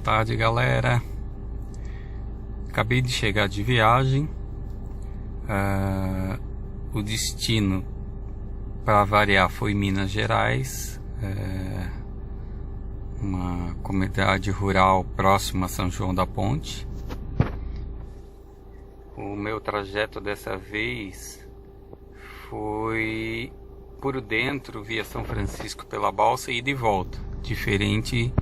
tarde, galera. Acabei de chegar de viagem. O destino, para variar, foi Minas Gerais, uma comunidade rural próxima a São João da Ponte. O meu trajeto dessa vez foi por dentro, via São Francisco pela balsa, e de volta, diferente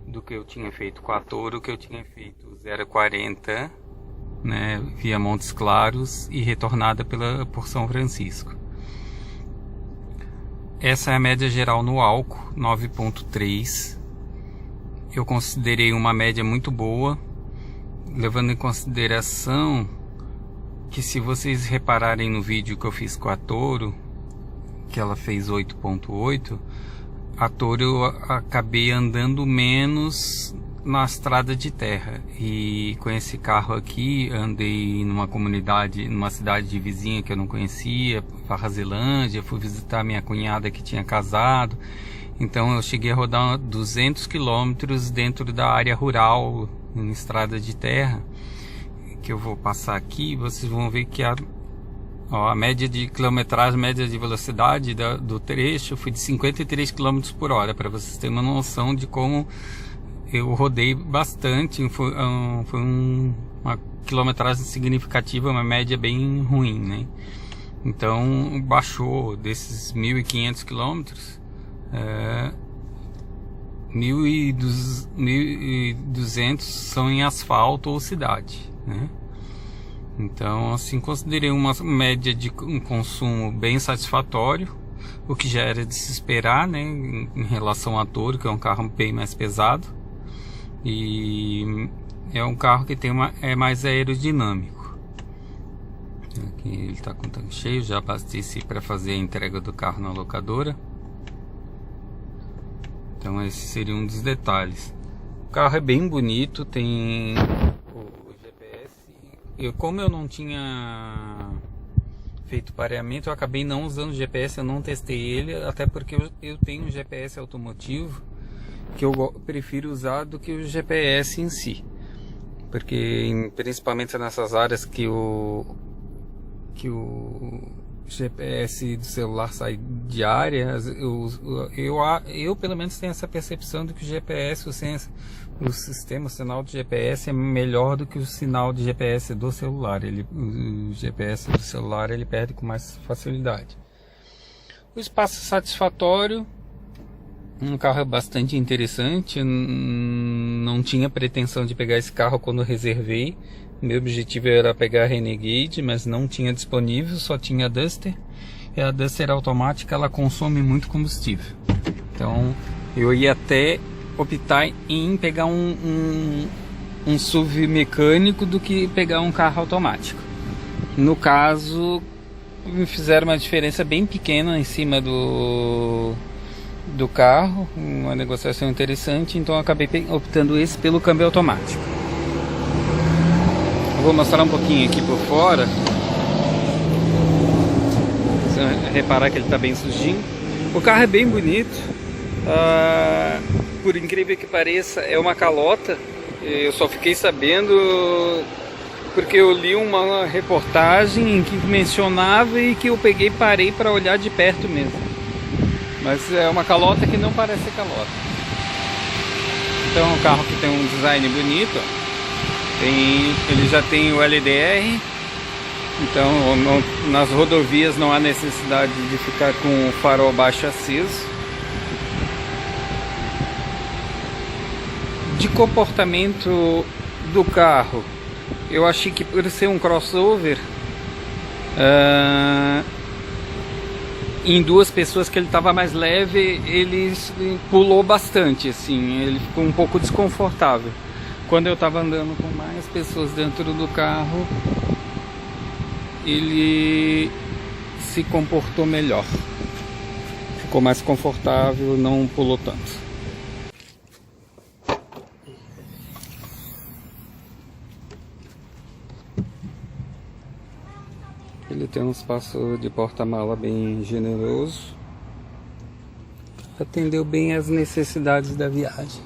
do que eu tinha feito com a Toro, que eu tinha feito 0,40, né, via Montes Claros e retornada por São Francisco. Essa é a média geral no álcool, 9,3. Eu considerei uma média muito boa, levando em consideração que, se vocês repararem no vídeo que eu fiz com a Toro, que ela fez 8,8, a Toro eu acabei andando menos na estrada de terra, e com esse carro aqui andei numa comunidade, numa cidade vizinha que eu não conhecia, Farrazilândia. Fui visitar minha cunhada que tinha casado, então eu cheguei a rodar 200 quilômetros dentro da área rural, em estrada de terra, que eu vou passar aqui. Vocês vão ver que a média de quilometragem, média de velocidade do trecho foi de 53 km por hora, para vocês terem uma noção de como eu rodei bastante. Foi uma quilometragem significativa, uma média bem ruim, né? Então baixou desses 1.500 quilômetros, 1.200 são em asfalto ou cidade, né? Então, assim, considerei uma média de um consumo bem satisfatório, o que já era de se esperar, né, em relação à Toro, que é um carro bem mais pesado, e é um carro que é mais aerodinâmico. Aqui ele está com o tanque cheio, já abasteci para fazer a entrega do carro na locadora. Então esse seria um dos detalhes. O carro é bem bonito, tem o GPS. Como eu não tinha feito pareamento, eu acabei não usando o GPS, eu não testei ele, até porque eu tenho um GPS automotivo que eu prefiro usar do que o GPS em si, porque principalmente nessas áreas que o GPS do celular sai de área, eu pelo menos tenho essa percepção de que o GPS, o sinal de GPS é melhor do que o sinal de GPS do celular. O GPS do celular ele perde com mais facilidade. O espaço é satisfatório, um carro bastante interessante. Eu não tinha pretensão de pegar esse carro quando eu reservei. Meu objetivo era pegar a Renegade, mas não tinha disponível, só tinha a Duster. E a Duster automática, ela consome muito combustível. Então eu ia até optar em pegar um SUV mecânico do que pegar um carro automático. No caso, me fizeram uma diferença bem pequena em cima do carro, uma negociação interessante, então eu acabei optando esse pelo câmbio automático. Eu vou mostrar um pouquinho aqui por fora. Você vai reparar que ele está bem sujinho. O carro é bem bonito. Por incrível que pareça, é uma calota. Eu só fiquei sabendo porque eu li uma reportagem em que mencionava, e que eu peguei e parei para olhar de perto mesmo. Mas é uma calota que não parece ser calota. Então é um carro que tem um design bonito. Ele já tem o LDR. Então nas rodovias não há necessidade de ficar com o farol baixo aceso. De comportamento do carro, eu achei que, por ser um crossover, em duas pessoas que ele estava mais leve, ele pulou bastante, assim, ele ficou um pouco desconfortável. Quando eu estava andando com mais pessoas dentro do carro, ele se comportou melhor, ficou mais confortável, não pulou tanto. Ele tem um espaço de porta-mala bem generoso, atendeu bem às necessidades da viagem.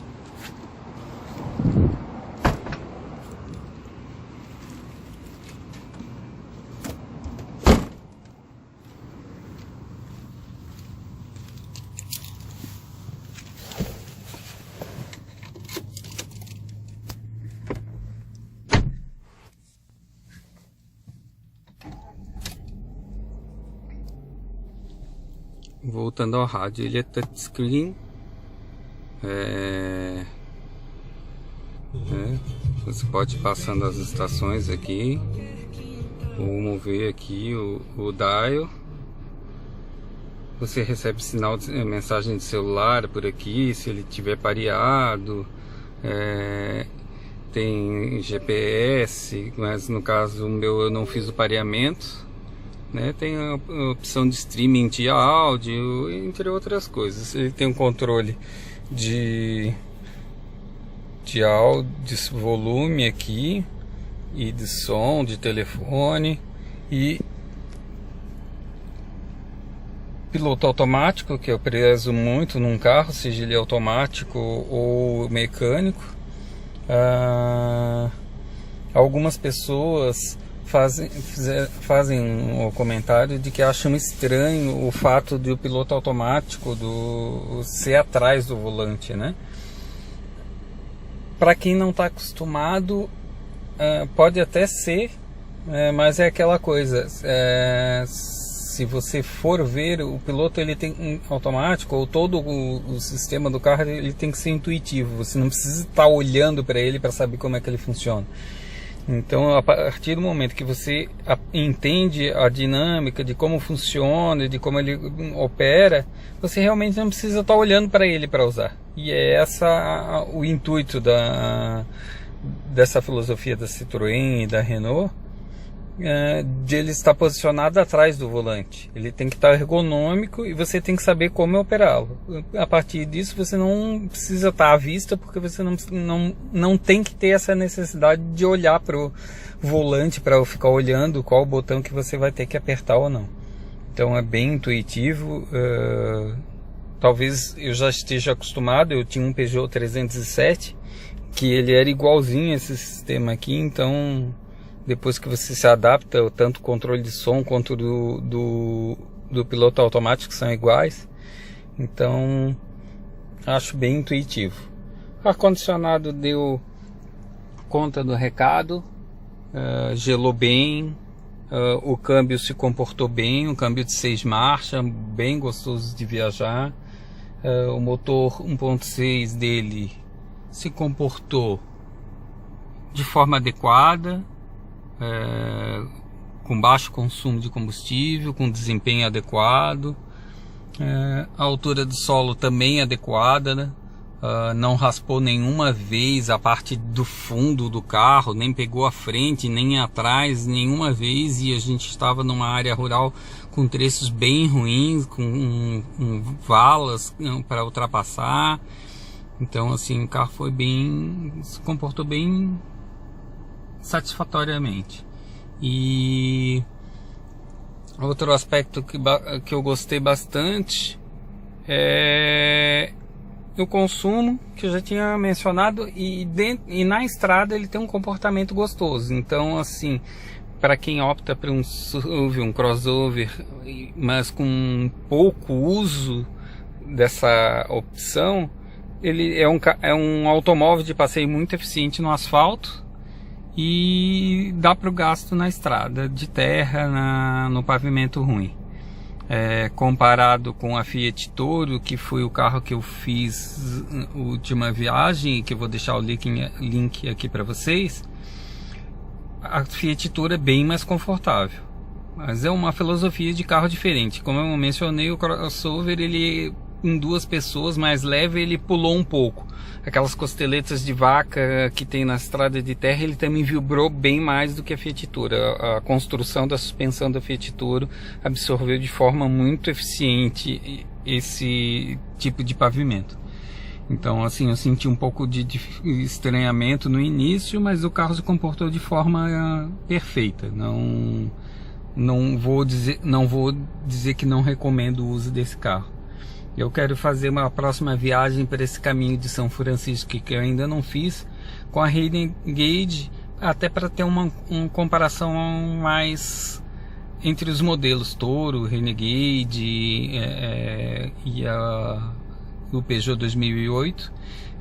voltando ao rádio, ele é touchscreen. Você pode ir passando as estações aqui, ou mover aqui o dial. Você recebe sinal de mensagem de celular por aqui, se ele tiver pareado. Tem GPS, mas no caso meu eu não fiz o pareamento, né? Tem a opção de streaming de áudio, entre outras coisas. Ele tem um controle de áudio, de volume aqui, e de som, de telefone, e piloto automático, que eu prezo muito num carro, seja ele automático ou mecânico. Algumas pessoas fazem um comentário de que acham estranho o fato de o piloto automático ser atrás do volante, né? Para quem não está acostumado, pode até ser, mas é aquela coisa. Se você for ver, o piloto ele tem automático, ou todo o sistema do carro ele tem que ser intuitivo. Você não precisa estar olhando para ele para saber como é que ele funciona. Então, a partir do momento que você entende a dinâmica de como funciona, de como ele opera, você realmente não precisa estar olhando para ele para usar. E é o intuito dessa filosofia da Citroën e da Renault, de ele estar posicionado atrás do volante. Ele tem que estar ergonômico e você tem que saber como operá-lo. A partir disso você não precisa estar à vista, porque você não tem que ter essa necessidade de olhar para o volante para ficar olhando qual botão que você vai ter que apertar ou não. Então é bem intuitivo. Talvez eu já esteja acostumado. Eu tinha um Peugeot 307 que ele era igualzinho a esse sistema aqui, então depois que você se adapta, tanto o controle de som quanto do piloto automático são iguais. Então, acho bem intuitivo. O ar-condicionado deu conta do recado, gelou bem, o câmbio se comportou bem, um câmbio de 6 marchas, bem gostoso de viajar. O motor 1.6 dele se comportou de forma adequada, com baixo consumo de combustível, com desempenho adequado. A altura do solo também adequada, né? Não raspou nenhuma vez a parte do fundo do carro, nem pegou a frente, nem atrás, nenhuma vez. E a gente estava numa área rural com trechos bem ruins, com valas para ultrapassar. Então, assim, o carro se comportou bem satisfatoriamente. E outro aspecto que eu gostei bastante é o consumo, que eu já tinha mencionado, e na estrada ele tem um comportamento gostoso. Então, assim, para quem opta por um SUV, um crossover, mas com pouco uso dessa opção, ele é um automóvel de passeio muito eficiente no asfalto, e dá para o gasto na estrada de terra, no pavimento ruim. Comparado com a Fiat Toro, que foi o carro que eu fiz a última viagem, que eu vou deixar o link aqui para vocês, a Fiat Toro é bem mais confortável, mas é uma filosofia de carro diferente. Como eu mencionei, o crossover, ele em 2 pessoas, mais leve, ele pulou um pouco. Aquelas costeletas de vaca que tem na estrada de terra, ele também vibrou bem mais do que a Fiat Toro. A construção da suspensão da Fiat Toro absorveu de forma muito eficiente esse tipo de pavimento. Então, assim, eu senti um pouco de estranhamento no início, mas o carro se comportou de forma perfeita. Não vou dizer que não recomendo o uso desse carro. Eu quero fazer uma próxima viagem para esse caminho de São Francisco, que eu ainda não fiz, com a Renegade, até para ter uma comparação mais entre os modelos Toro, Renegade e o Peugeot 2008.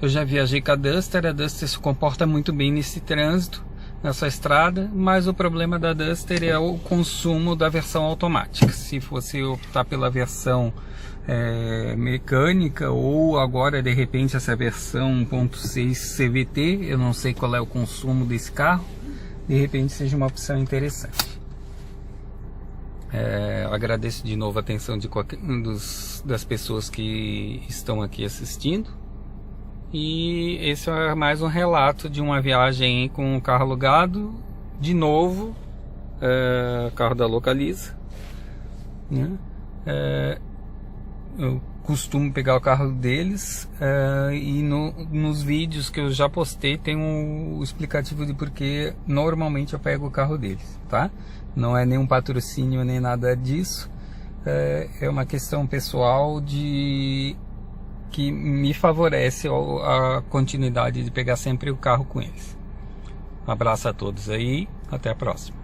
Eu já viajei com a Duster se comporta muito bem nesse trânsito, nessa estrada, mas o problema da Duster é o consumo da versão automática. Se você optar pela versão mecânica, ou agora de repente essa versão 1.6 CVT, eu não sei qual é o consumo desse carro, de repente seja uma opção interessante. Eu agradeço de novo a atenção das pessoas que estão aqui assistindo, e esse é mais um relato de uma viagem com o carro alugado, de novo, carro da Localiza, né? Eu costumo pegar o carro deles, e nos vídeos que eu já postei tem o explicativo de porque normalmente eu pego o carro deles, tá? Não é nenhum patrocínio nem nada disso, é uma questão pessoal que me favorece a continuidade de pegar sempre o carro com eles. Um abraço a todos aí, até a próxima.